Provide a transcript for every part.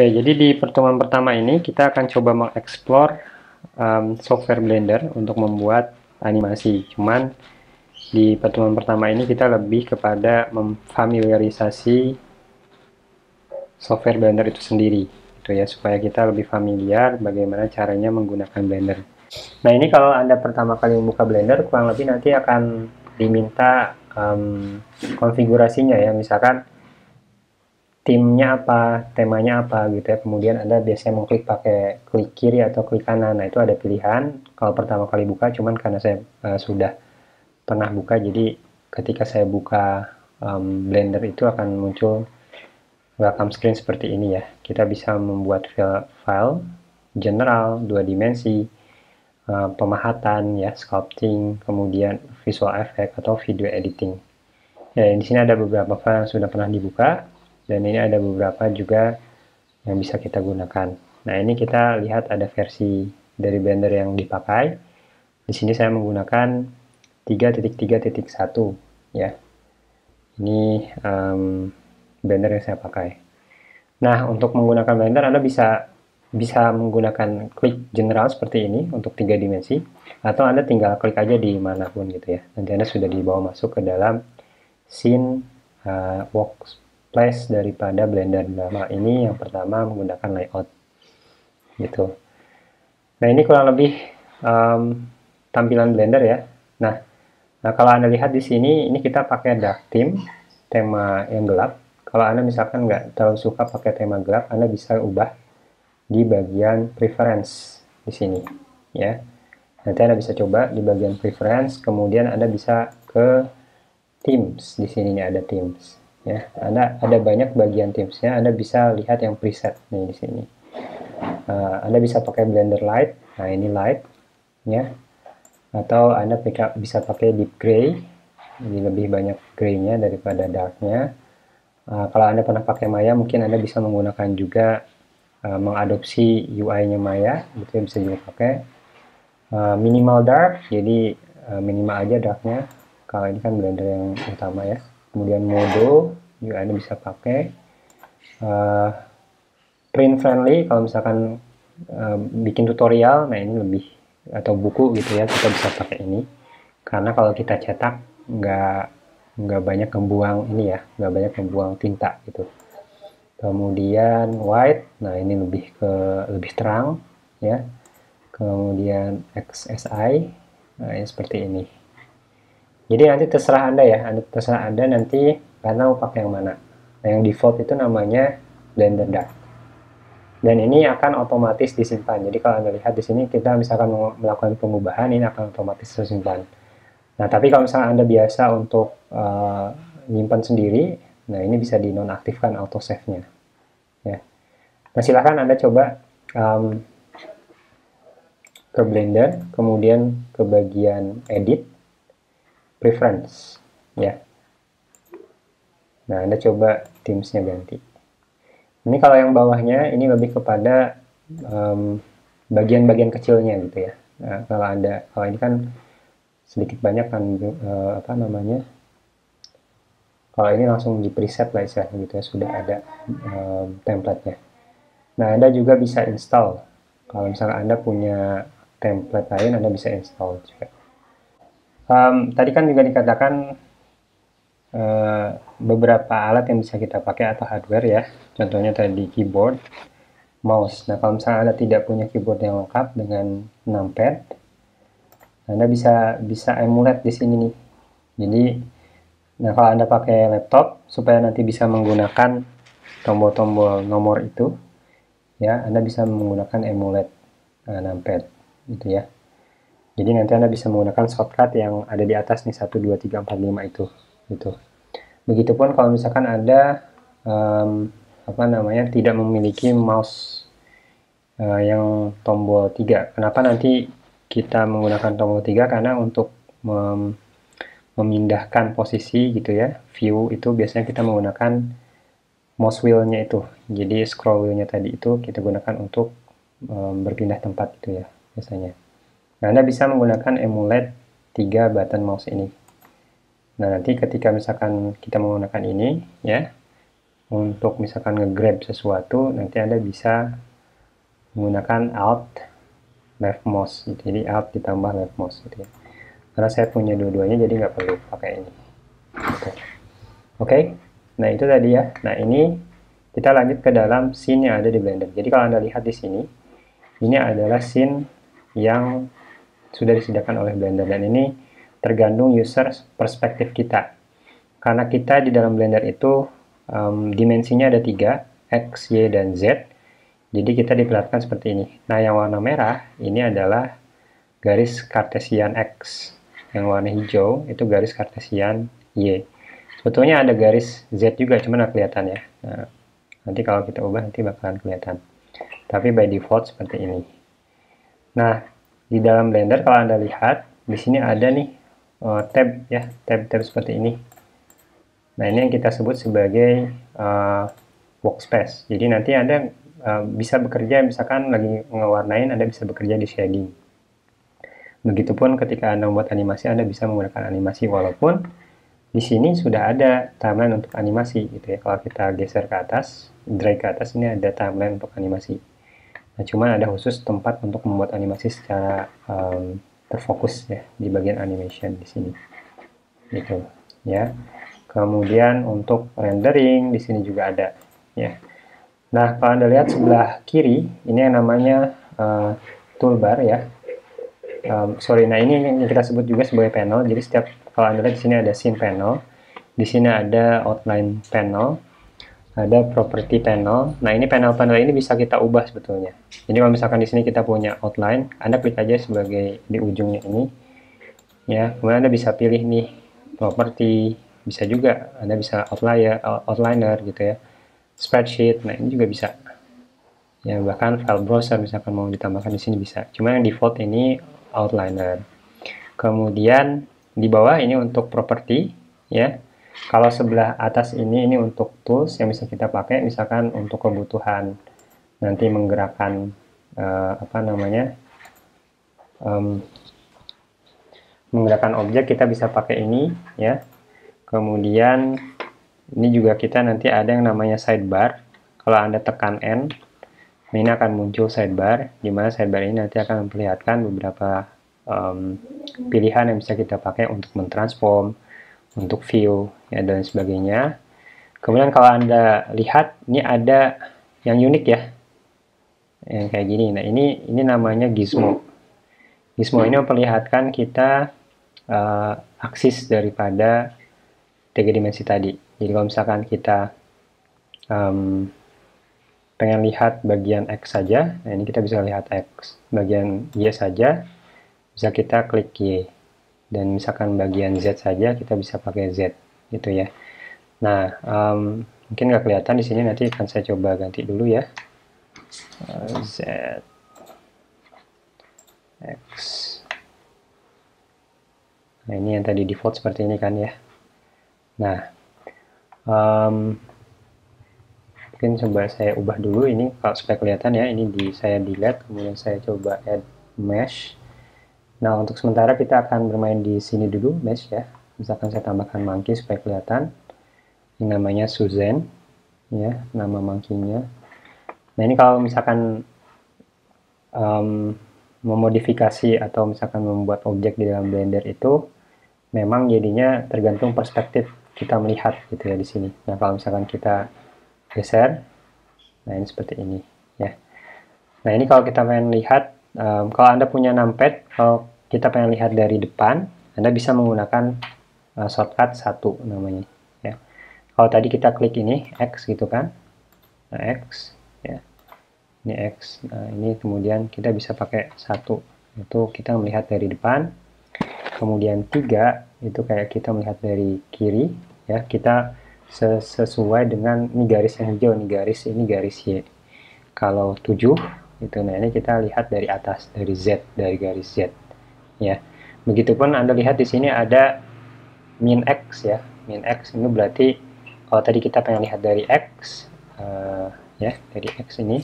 Oke, jadi di pertemuan pertama ini kita akan coba mengeksplor software Blender untuk membuat animasi. Cuman di pertemuan pertama ini kita lebih kepada memfamiliarisasi software Blender itu sendiri, gitu ya, supaya kita lebih familiar bagaimana caranya menggunakan Blender. Nah, ini kalau Anda pertama kali membuka Blender, kurang lebih nanti akan diminta konfigurasinya ya, misalkan timnya apa, temanya apa gitu ya. Kemudian Anda biasanya mengklik pakai klik kiri atau klik kanan. Nah, itu ada pilihan kalau pertama kali buka, cuman karena saya sudah pernah buka, jadi ketika saya buka Blender itu akan muncul welcome screen seperti ini ya. Kita bisa membuat file general, 2 dimensi, pemahatan ya, sculpting, kemudian visual effect atau video editing. Ya, di sini ada beberapa file yang sudah pernah dibuka, dan ini ada beberapa juga yang bisa kita gunakan. Nah, ini kita lihat ada versi dari Blender yang dipakai. Di sini saya menggunakan 3.3.1 ya. Ini Blender yang saya pakai. Nah, untuk menggunakan Blender Anda bisa menggunakan klik general seperti ini untuk 3 dimensi, atau Anda tinggal klik aja di manapun gitu ya. Nanti Anda sudah dibawa masuk ke dalam scene workplace daripada Blender. Dalam hal ini yang pertama menggunakan layout gitu. Nah, ini kurang lebih tampilan Blender ya. Nah, kalau Anda lihat di sini, ini kita pakai dark theme, tema yang gelap. Kalau Anda misalkan nggak terlalu suka pakai tema gelap, Anda bisa ubah di bagian preference di sini ya. Nanti Anda bisa coba di bagian preference, kemudian Anda bisa ke themes. Di sini nih ada themes ya. Anda ada banyak bagian themesnya. Anda bisa lihat yang preset nih di sini. Anda bisa pakai Blender Light. Nah, ini light ya. Atau Anda bisa pakai deep gray. Jadi lebih banyak gray-nya daripada dark-nya. Kalau Anda pernah pakai Maya, mungkin Anda bisa menggunakan juga mengadopsi UI-nya Maya, gitu ya, bisa juga pakai minimal dark, jadi minimal aja dark-nya. Kalau ini kan Blender yang utama ya. Kemudian mode juga Anda bisa pakai print friendly. Kalau misalkan bikin tutorial, nah ini lebih, atau buku gitu ya, kita bisa pakai ini. Karena kalau kita cetak nggak banyak membuang ini ya, nggak banyak membuang tinta gitu. Kemudian white, nah ini lebih terang ya. Kemudian XSI, nah ini seperti ini. Jadi nanti terserah Anda ya, terserah Anda nanti karena mau pakai yang mana. Nah, yang default itu namanya Blender Dark. Dan ini akan otomatis disimpan. Jadi kalau Anda lihat di sini, kita misalkan melakukan pengubahan, ini akan otomatis tersimpan. Nah, tapi kalau misalnya Anda biasa untuk nyimpan sendiri, nah ini bisa dinonaktifkan auto save-nya. Ya. Nah, silahkan Anda coba ke Blender, kemudian ke bagian Edit, Preference. Ya. Nah, Anda coba Themes-nya ganti. Ini kalau yang bawahnya, ini lebih kepada bagian-bagian kecilnya gitu ya. Nah, kalau ini kan sedikit banyak kan apa namanya, kalau ini langsung di preset lah istilahnya gitu ya, sudah ada template-nya. Nah, Anda juga bisa install. Kalau misalnya Anda punya template lain, Anda bisa install juga. Tadi kan juga dikatakan beberapa alat yang bisa kita pakai atau hardware ya. Contohnya tadi keyboard, mouse. Nah, kalau misalnya Anda tidak punya keyboard yang lengkap dengan numpad, Anda bisa emulate di sini nih. Jadi, nah kalau Anda pakai laptop, supaya nanti bisa menggunakan tombol-tombol nomor itu, ya Anda bisa menggunakan emulate numpad, gitu ya. Jadi nanti Anda bisa menggunakan shortcut yang ada di atas nih, 1, 2, 3, 4, 5 itu, gitu. Begitupun kalau misalkan Anda tidak memiliki mouse yang tombol 3. Kenapa nanti kita menggunakan tombol 3? Karena untuk memindahkan posisi gitu ya, view itu biasanya kita menggunakan mouse wheel-nya itu. Jadi scroll wheel-nya tadi itu kita gunakan untuk berpindah tempat gitu ya biasanya. Nah, Anda bisa menggunakan emulate 3 button mouse ini. Nah, nanti ketika misalkan kita menggunakan ini ya, untuk misalkan nge-grab sesuatu, nanti Anda bisa menggunakan Alt left mouse, jadi Alt ditambah left mouse gitu ya. Karena saya punya dua-duanya, jadi nggak perlu pakai ini gitu. Oke, nah itu tadi ya. Nah ini kita lanjut ke dalam scene yang ada di Blender. Jadi kalau Anda lihat di sini, ini adalah scene yang sudah disediakan oleh Blender, dan ini tergantung user perspektif kita. Karena kita di dalam Blender itu dimensinya ada 3, X, Y, dan Z. Jadi kita diperlihatkan seperti ini. Nah yang warna merah ini adalah garis Cartesian X. Yang warna hijau itu garis Cartesian Y. Sebetulnya ada garis Z juga, cuma nggak kelihatan ya. Nah, nanti kalau kita ubah nanti bakalan kelihatan. Tapi by default seperti ini. Nah, di dalam Blender kalau Anda lihat, di sini ada nih tab ya, tab-tab seperti ini. Nah, ini yang kita sebut sebagai workspace. Jadi nanti Anda bisa bekerja, misalkan lagi ngewarnain, Anda bisa bekerja di shading. Begitupun ketika Anda membuat animasi, Anda bisa menggunakan animasi, walaupun di sini sudah ada timeline untuk animasi gitu ya. Kalau kita geser ke atas, drag ke atas, ini ada timeline untuk animasi. Nah, cuman ada khusus tempat untuk membuat animasi secara terfokus ya di bagian animation di sini. Gitu ya. Kemudian untuk rendering di sini juga ada ya. Nah, kalau Anda lihat sebelah kiri, ini yang namanya toolbar ya. Nah ini yang kita sebut juga sebagai panel. Jadi setiap, kalau Anda lihat di sini ada scene panel, di sini ada outline panel, ada property panel. Nah ini panel-panel ini bisa kita ubah sebetulnya. Jadi kalau misalkan di sini kita punya outline, Anda klik aja sebagai di ujungnya ini, ya. Kemudian Anda bisa pilih nih property, bisa juga Anda bisa outliner gitu ya, spreadsheet. Nah ini juga bisa. Ya bahkan file browser misalkan mau ditambahkan di sini bisa. Cuma yang default ini outliner. Kemudian di bawah ini untuk property ya. Kalau sebelah atas ini untuk tools yang bisa kita pakai, misalkan untuk kebutuhan nanti menggerakkan menggerakkan objek, kita bisa pakai ini ya. Kemudian ini juga kita nanti ada yang namanya sidebar. Kalau Anda tekan N, ini akan muncul sidebar, di mana sidebar ini nanti akan memperlihatkan beberapa pilihan yang bisa kita pakai untuk mentransform, untuk view, ya, dan sebagainya. Kemudian kalau Anda lihat, ini ada yang unik ya, yang kayak gini. Nah ini namanya gizmo. Gizmo ini memperlihatkan kita aksis daripada 3 dimensi tadi. Jadi kalau misalkan kita pengen lihat bagian X saja, nah ini kita bisa lihat X. Bagian Y saja, bisa kita klik Y. Dan misalkan bagian Z saja, kita bisa pakai Z, gitu ya. Nah, mungkin nggak kelihatan di sini, nanti akan saya coba ganti dulu ya. Z, X. Nah, ini yang tadi default seperti ini kan ya. Nah, mungkin coba saya ubah dulu ini kalau supaya kelihatan ya. Ini saya delete, kemudian saya coba add mesh. Nah untuk sementara kita akan bermain di sini dulu mesh ya. Misalkan saya tambahkan monkey supaya kelihatan. Ini namanya Susan ya, nama monkey-nya. Nah ini kalau misalkan memodifikasi atau misalkan membuat objek di dalam Blender itu memang jadinya tergantung perspektif kita melihat gitu ya di sini. Nah kalau misalkan kita geser, nah ini seperti ini ya. Nah ini kalau kita pengen lihat, kalau Anda punya numpad, kalau kita pengen lihat dari depan, Anda bisa menggunakan shortcut 1 namanya ya. Kalau tadi kita klik ini X gitu kan, nah X ya, ini X. Nah ini kemudian kita bisa pakai 1, itu kita melihat dari depan. Kemudian 3 itu kayak kita melihat dari kiri ya, kita sesuai dengan ini garis yang hijau, ini garis Y. Kalau 7 itu, nah ini kita lihat dari atas, dari Z, dari garis Z ya. Begitupun Anda lihat di sini ada min X ya, min X ini berarti kalau tadi kita pengen lihat dari X ya, dari X ini,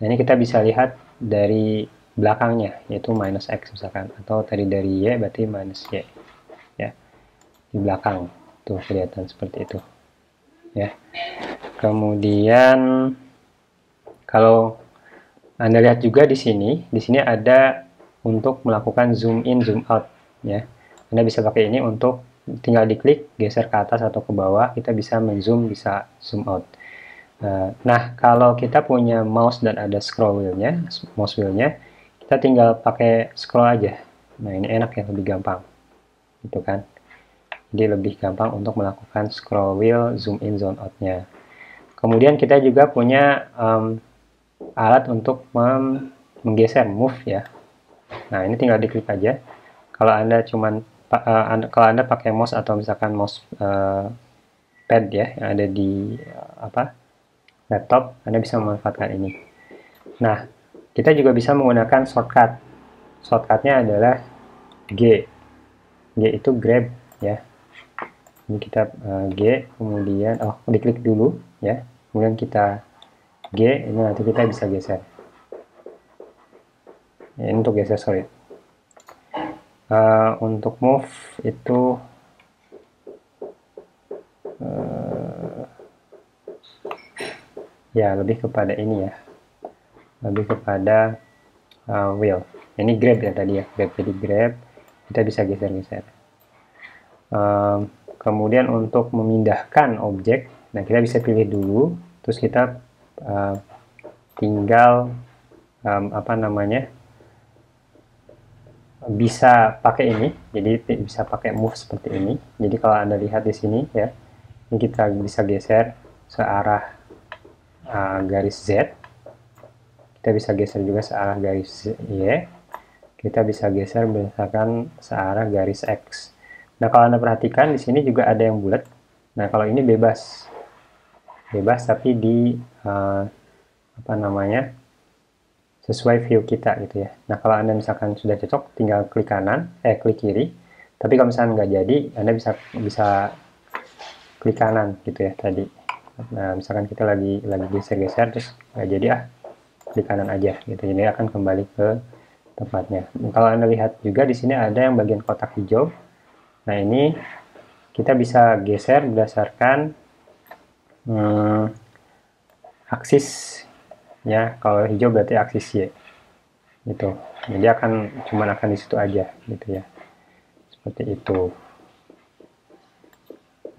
nah ini kita bisa lihat dari belakangnya yaitu minus X misalkan, atau tadi dari Y berarti minus Y ya, di belakang tuh kelihatan seperti itu ya. Kemudian kalau Anda lihat juga di sini ada untuk melakukan zoom in, zoom out ya. Anda bisa pakai ini untuk tinggal diklik, geser ke atas atau ke bawah, kita bisa menzoom, bisa zoom out. Nah, kalau kita punya mouse dan ada scroll wheelnya, mouse wheelnya, kita tinggal pakai scroll aja. Nah, ini enak ya, lebih gampang, gitu kan? Jadi lebih gampang untuk melakukan scroll wheel, zoom in, zoom out-nya. Kemudian kita juga punya alat untuk menggeser, move ya. Nah, ini tinggal diklik aja. Kalau Anda kalau Anda pakai mouse atau misalkan mouse pad ya yang ada di laptop, Anda bisa memanfaatkan ini. Nah, kita juga bisa menggunakan shortcut. Shortcutnya adalah G. G itu grab ya. Ini kita G, kemudian diklik dulu ya. Kemudian kita G, ini nanti kita bisa geser. Ini untuk geser, sorry. Untuk move itu ya lebih kepada ini ya, lebih kepada wheel. Ini grab ya tadi ya, grab, jadi grab kita bisa geser-geser. Kemudian untuk memindahkan objek, nah kita bisa pilih dulu, terus kita tinggal bisa pakai ini, jadi bisa pakai move seperti ini. Jadi kalau Anda lihat di sini ya, ini kita bisa geser searah garis Z, kita bisa geser juga searah garis Y, kita bisa geser berdasarkan searah garis X. Nah, kalau Anda perhatikan di sini juga ada yang bulat. Nah, kalau ini bebas tapi di sesuai view kita gitu ya. Nah, kalau Anda misalkan sudah cocok, tinggal klik kanan, klik kiri. Tapi kalau misalkan nggak jadi, Anda bisa klik kanan gitu ya tadi. Nah, misalkan kita lagi geser-geser terus nggak jadi, klik kanan aja gitu. Jadi akan kembali ke tempatnya. Nah, kalau Anda lihat juga di sini ada yang bagian kotak hijau. Nah, ini kita bisa geser berdasarkan aksis ya. Kalau hijau berarti aksis Y gitu. Jadi cuman akan di situ aja gitu ya, seperti itu.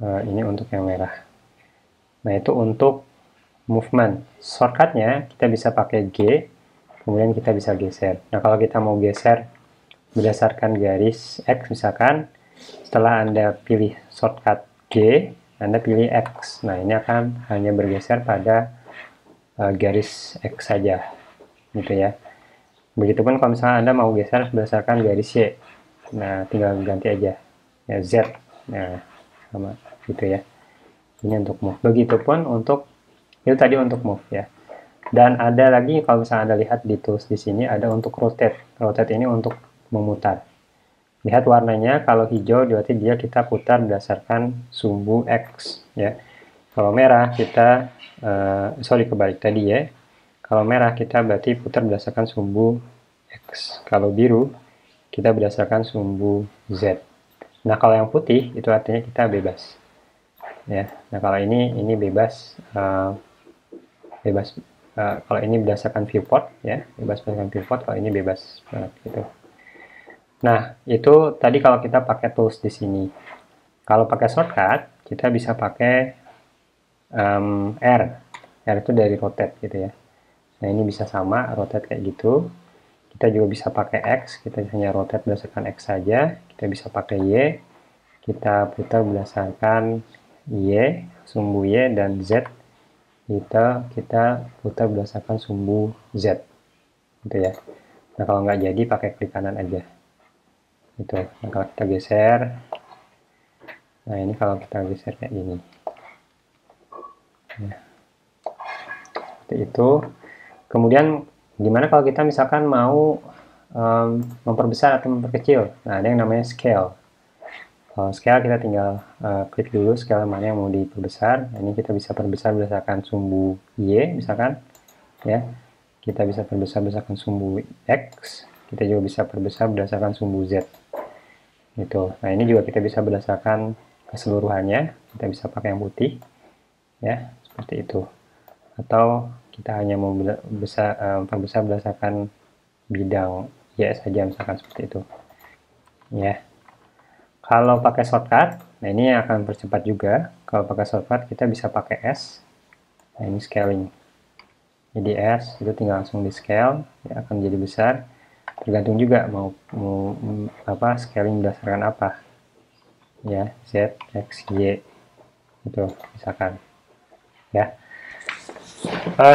Ini untuk yang merah. Nah, itu untuk movement. Shortcutnya kita bisa pakai G, kemudian kita bisa geser. Nah, kalau kita mau geser berdasarkan garis X misalkan, setelah Anda pilih shortcut G, Anda pilih X. Nah, ini akan hanya bergeser pada garis X saja gitu ya. Begitupun kalau misalnya Anda mau geser berdasarkan garis Y, nah tinggal ganti aja ya Z. Nah, sama gitu ya. Ini untuk move. Begitupun untuk itu tadi untuk move ya. Dan ada lagi kalau misalnya Anda lihat di tools di sini ada untuk rotate. Rotate ini untuk memutar. Lihat warnanya, kalau hijau berarti kita putar berdasarkan sumbu X ya. Kalau merah kita kebalik tadi ya. Kalau merah kita berarti putar berdasarkan sumbu X. Kalau biru kita berdasarkan sumbu Z. Nah, kalau yang putih itu artinya kita bebas. Ya. Nah, kalau ini bebas kalau ini berdasarkan viewport ya, bebas berdasarkan viewport, kalau ini bebas banget gitu. Nah, itu tadi kalau kita pakai tools di sini. Kalau pakai shortcut, kita bisa pakai R. R itu dari rotate gitu ya. Nah, ini bisa sama, rotate kayak gitu. Kita juga bisa pakai X, kita hanya rotate berdasarkan X saja. Kita bisa pakai Y, kita putar berdasarkan Y, sumbu Y, dan Z, kita putar berdasarkan sumbu Z. Gitu ya. Nah, kalau nggak jadi, pakai klik kanan aja. Gitu. Nah, kalau kita geser, nah ini kalau kita geser kayak gini. Ya. Seperti itu. Kemudian gimana kalau kita misalkan mau memperbesar atau memperkecil? Nah, ada yang namanya scale. Kalau scale kita tinggal klik dulu scale mana yang mau diperbesar. Nah, ini kita bisa perbesar berdasarkan sumbu Y misalkan ya. Kita bisa perbesar berdasarkan sumbu X. Kita juga bisa perbesar berdasarkan sumbu Z. Gitu. Nah, ini juga kita bisa berdasarkan keseluruhannya. Kita bisa pakai yang putih ya. seperti itu, atau kita hanya mau perbesar berdasarkan bidang YS saja, misalkan seperti itu ya. Kalau pakai shortcut, nah ini akan percepat juga. Kalau pakai shortcut kita bisa pakai S. Nah ini scaling, jadi S itu tinggal langsung di scale ya, akan jadi besar. Tergantung juga mau apa scaling berdasarkan apa ya, Z, X, Y itu misalkan ya.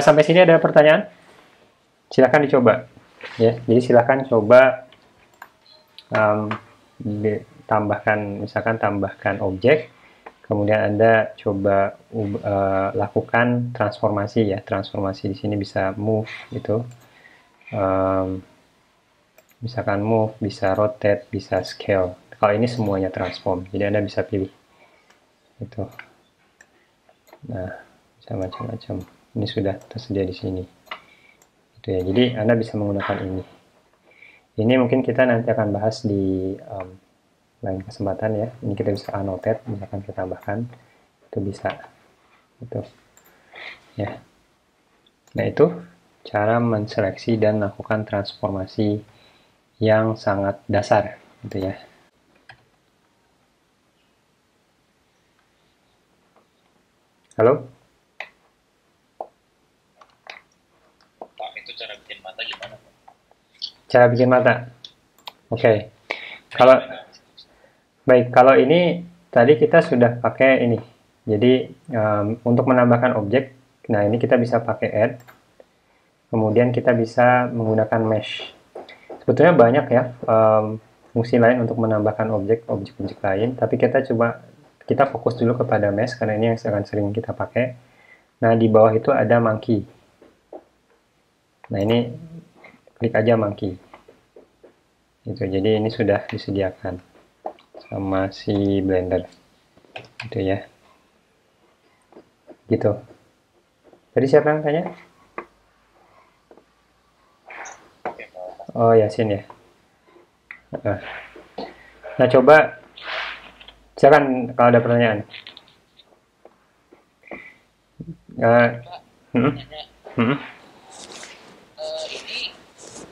Sampai sini ada pertanyaan? Silahkan dicoba ya. Jadi silahkan coba misalkan tambahkan objek, kemudian Anda coba lakukan transformasi ya. Transformasi di sini bisa move gitu, misalkan move, bisa rotate, bisa scale. Kalau ini semuanya transform, jadi Anda bisa pilih itu. Nah, bisa macam-macam. Ini sudah tersedia di sini. Itu ya. Jadi Anda bisa menggunakan ini. Ini mungkin kita nanti akan bahas di lain kesempatan ya. Ini kita bisa annotate, misalkan kita tambahkan, itu bisa. Itu ya. Nah, itu cara menseleksi dan melakukan transformasi yang sangat dasar gitu ya. Halo? Pak, itu cara bikin mata gimana? Cara bikin mata. Oke. Kalau baik, kalau ini tadi kita sudah pakai ini. Jadi untuk menambahkan objek, nah ini kita bisa pakai add. Kemudian kita bisa menggunakan mesh. Sebetulnya banyak ya fungsi lain untuk menambahkan objek-objek lain, tapi kita fokus dulu kepada mesh karena ini yang akan sering kita pakai. Nah, di bawah itu ada monkey. Nah, ini klik aja monkey. Itu jadi ini sudah disediakan sama si Blender. Gitu ya. Gitu. Tadi siapa yang tanya? Oh, Yasin ya. Nah, coba silakan kalau ada pertanyaan. Ini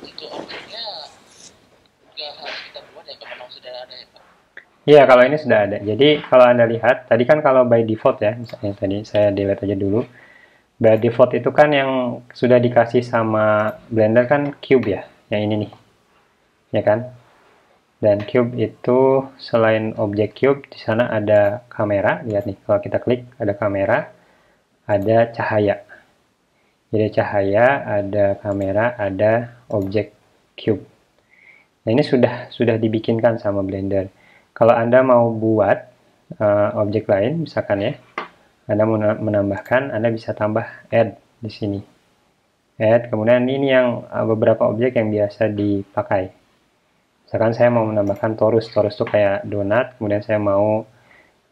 untuk objeknya nggak harus kita buat ya, kalau memang sudah ada ya Pak? Iya, kalau ini sudah ada. Jadi kalau Anda lihat, tadi kan kalau by default ya, misalnya tadi saya delete aja dulu. By default itu kan yang sudah dikasih sama Blender kan cube ya, yang ini nih. Ya kan? Dan cube itu selain objek cube, di sana ada kamera. Lihat nih, kalau kita klik ada kamera, ada cahaya. Jadi cahaya, ada kamera, ada objek cube. Nah, ini sudah dibikinkan sama Blender. Kalau Anda mau buat objek lain, misalkan ya, Anda mau menambahkan, Anda bisa tambah add di sini. Add, kemudian ini yang beberapa objek yang biasa dipakai. Misalkan saya mau menambahkan torus. Torus itu kayak donat, kemudian saya mau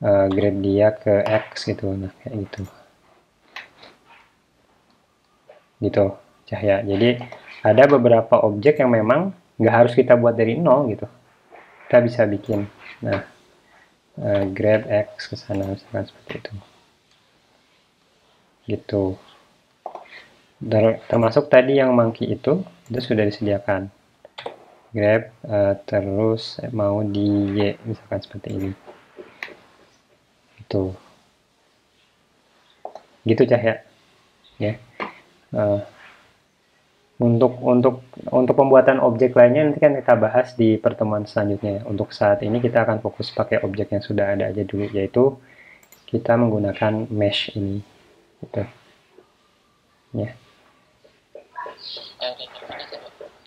grab dia ke X gitu. Nah, kayak gitu. Gitu, cahaya. Jadi, ada beberapa objek yang memang nggak harus kita buat dari nol gitu. Kita bisa bikin. Nah, grab X ke sana misalkan seperti itu. Gitu. Termasuk tadi yang monkey itu sudah disediakan. Grab terus mau di Y misalkan seperti ini. Gitu. Gitu cahaya. Ya. Untuk pembuatan objek lainnya nanti kan kita bahas di pertemuan selanjutnya. Untuk saat ini kita akan fokus pakai objek yang sudah ada aja dulu, yaitu kita menggunakan mesh ini. Gitu. Ya.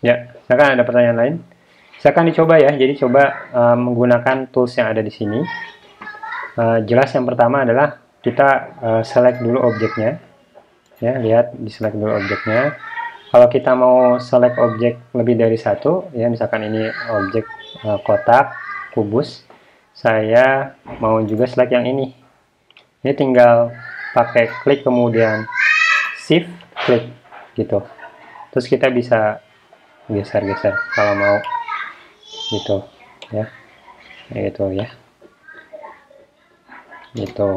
Ya, silakan ada pertanyaan lain. Silakan dicoba ya. Jadi coba menggunakan tools yang ada di sini. Jelas yang pertama adalah kita select dulu objeknya. Ya, lihat di select dulu objeknya. Kalau kita mau select objek lebih dari satu, ya misalkan ini objek kotak, kubus, saya mau juga select yang ini. Ini tinggal pakai klik kemudian shift klik gitu. Terus kita bisa geser-geser kalau mau gitu ya. Gitu ya. Gitu.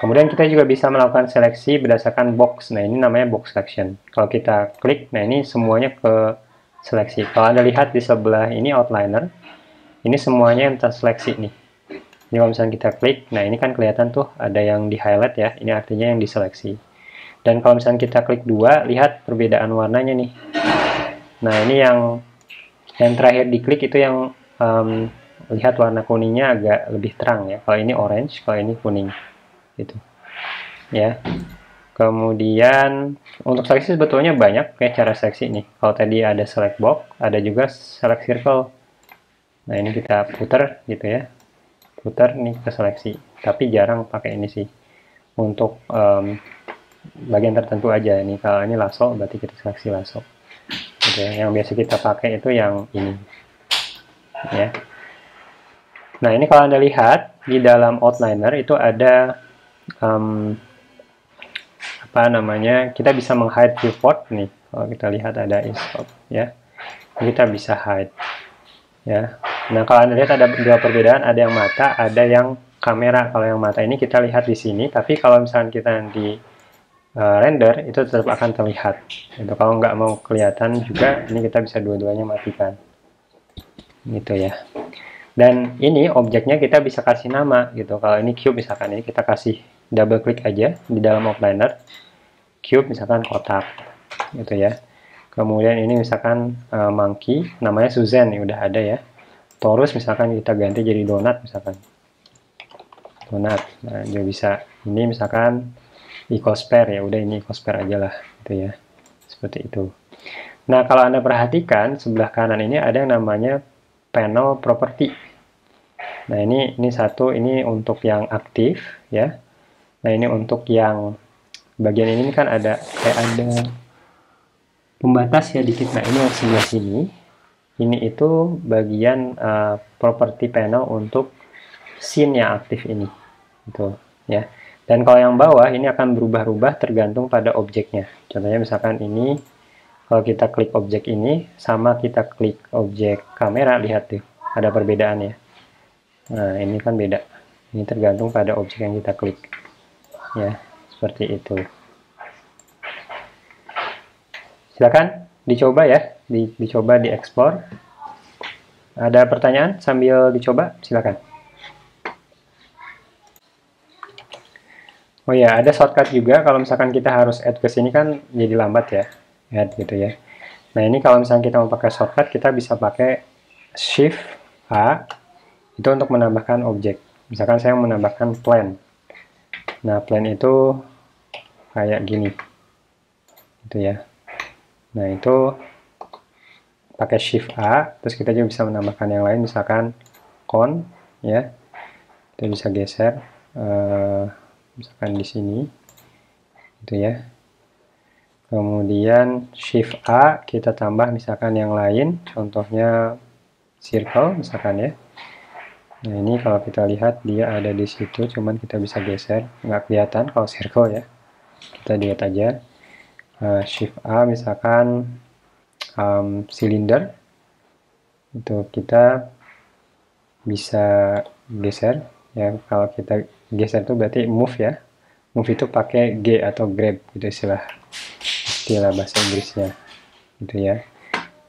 Kemudian kita juga bisa melakukan seleksi berdasarkan box. Nah, ini namanya box selection. Kalau kita klik, nah ini semuanya ke seleksi. Kalau Anda lihat di sebelah ini outliner, ini semuanya yang terseleksi nih. Ini kalau misalnya kita klik, nah ini kan kelihatan tuh ada yang di highlight ya, ini artinya yang diseleksi. Dan kalau misalnya kita klik 2, lihat perbedaan warnanya nih. Nah, ini yang terakhir diklik itu yang lihat warna kuningnya agak lebih terang ya. Kalau ini orange, kalau ini kuning. Gitu. Ya. Kemudian untuk seleksi sebetulnya banyak kayak cara seleksi nih. Kalau tadi ada select box, ada juga select circle. Nah, ini kita putar gitu ya. Putar nih ke seleksi. Tapi jarang pakai ini sih. Untuk bagian tertentu aja nih. Kalau ini lasso berarti kita seleksi lasso. Gitu ya. Yang biasa kita pakai itu yang ini. Ya. Nah, ini kalau Anda lihat di dalam outliner itu ada apa namanya, kita bisa meng-hide viewport nih. Kalau kita lihat ada insert ya. Kita bisa hide ya. Nah, kalau Anda lihat ada dua perbedaan, ada yang mata, ada yang kamera. Kalau yang mata ini kita lihat di sini, tapi kalau misalnya kita nanti render itu tetap akan terlihat. Itu kalau nggak mau kelihatan juga, ini kita bisa dua-duanya matikan. Gitu ya. Dan ini objeknya kita bisa kasih nama gitu. Kalau ini cube misalkan, ini kita kasih double klik aja di dalam outliner. Cube misalkan kotak gitu ya. Kemudian ini misalkan monkey, namanya Susan nih udah ada ya. Torus misalkan kita ganti jadi donat misalkan. Donat. Nah, juga bisa. Ini misalkan icosphere ya, udah ini icosphere aja lah gitu ya. Seperti itu. Nah, kalau Anda perhatikan sebelah kanan ini ada yang namanya panel property. Nah, ini satu, ini untuk yang aktif ya. Nah, ini untuk yang bagian ini kan ada kayak ada pembatas ya dikit. Nah, ini yang sebelah sini. Ini itu bagian property panel untuk scene yang aktif ini. Gitu ya. Dan kalau yang bawah ini akan berubah-ubah tergantung pada objeknya. Contohnya misalkan ini kalau kita klik objek ini sama kita klik objek kamera, lihat tuh ada perbedaannya. Nah, ini kan beda. Ini tergantung pada objek yang kita klik. Ya, seperti itu. Silakan dicoba ya, dicoba diekspor. Ada pertanyaan sambil dicoba? Silakan. Oh ya, ada shortcut juga kalau misalkan kita harus add ke sini kan jadi lambat ya. Add gitu ya. Nah, ini kalau misalkan kita mau pakai shortcut, kita bisa pakai Shift A itu untuk menambahkan objek. Misalkan saya menambahkan plan. Nah, plan itu kayak gini. Gitu ya. Nah, itu pakai Shift A, terus kita juga bisa menambahkan yang lain, misalkan con ya. Kita bisa geser misalkan di sini. Gitu ya. Kemudian Shift A kita tambah misalkan yang lain, contohnya circle misalkan ya. Nah, ini kalau kita lihat dia ada di situ, cuman kita bisa geser, nggak kelihatan kalau circle ya. Kita lihat aja. Shift A misalkan cylinder. Itu kita bisa geser ya. Kalau kita geser itu berarti move ya. Move itu pakai G atau grab gitu istilah bahasa Inggrisnya gitu ya.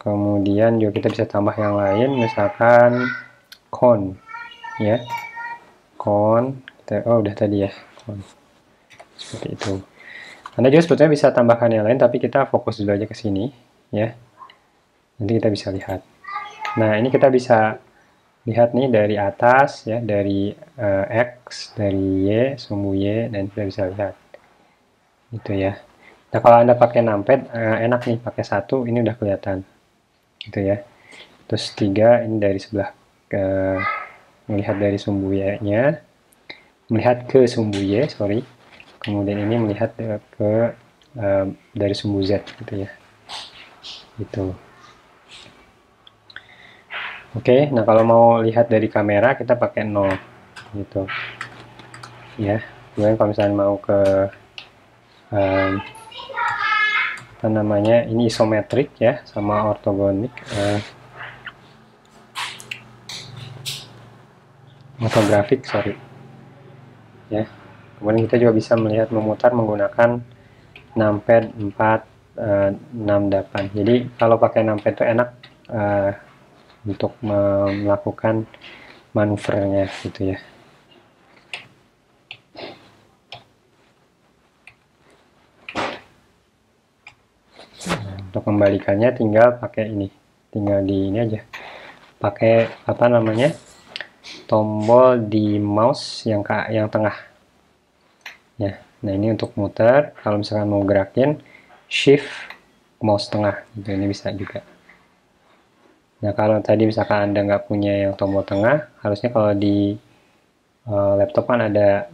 Kemudian juga kita bisa tambah yang lain, misalkan con ya. Con oh udah tadi ya, con. Seperti itu. Anda juga sebetulnya bisa tambahkan yang lain, tapi kita fokus dulu aja ke sini ya. Nanti kita bisa lihat. Nah, ini kita bisa lihat nih dari atas ya, dari X, dari Y, sumbu Y, dan kita bisa lihat gitu ya. Nah, kalau Anda pakai numpad enak nih, pakai 1 ini udah kelihatan gitu ya. Terus 3 ini dari sebelah melihat dari sumbu Y-nya, melihat ke sumbu Y, sorry. Kemudian ini melihat ke dari sumbu Z gitu ya. Gitu. Oke, nah kalau mau lihat dari kamera kita pakai 0 gitu. Ya. Kemudian kalau misalnya mau ke apa namanya, ini isometrik ya sama ortogonik, ortografik sorry ya. Kemudian kita juga bisa melihat memutar menggunakan numpad 4, 6, 8. Jadi kalau pakai numpad itu enak untuk melakukan manuvernya gitu ya. Untuk kembalikannya tinggal pakai ini, tinggal di ini aja, pakai apa namanya, tombol di mouse yang tengah ya. Nah ini untuk muter, kalau misalkan mau gerakin shift mouse tengah gitu, ini bisa juga. Nah kalau tadi misalkan Anda nggak punya yang tombol tengah, harusnya kalau di laptop kan ada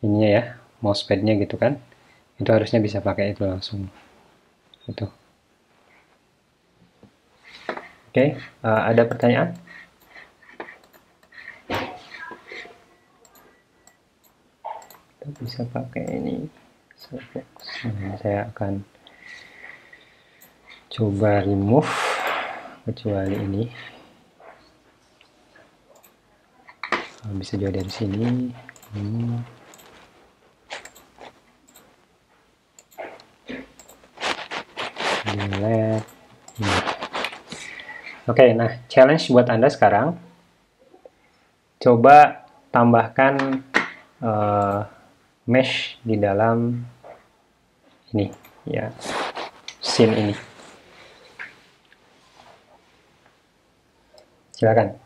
ininya ya, mousepadnya gitu kan, itu harusnya bisa pakai itu langsung gitu. Oke, ada pertanyaan? Kita bisa pakai ini. Nah, saya akan coba remove kecuali ini. Bisa juga dari sini. Delete. Oke, nah challenge buat Anda sekarang, coba tambahkan mesh di dalam ini ya, scene ini. Silakan.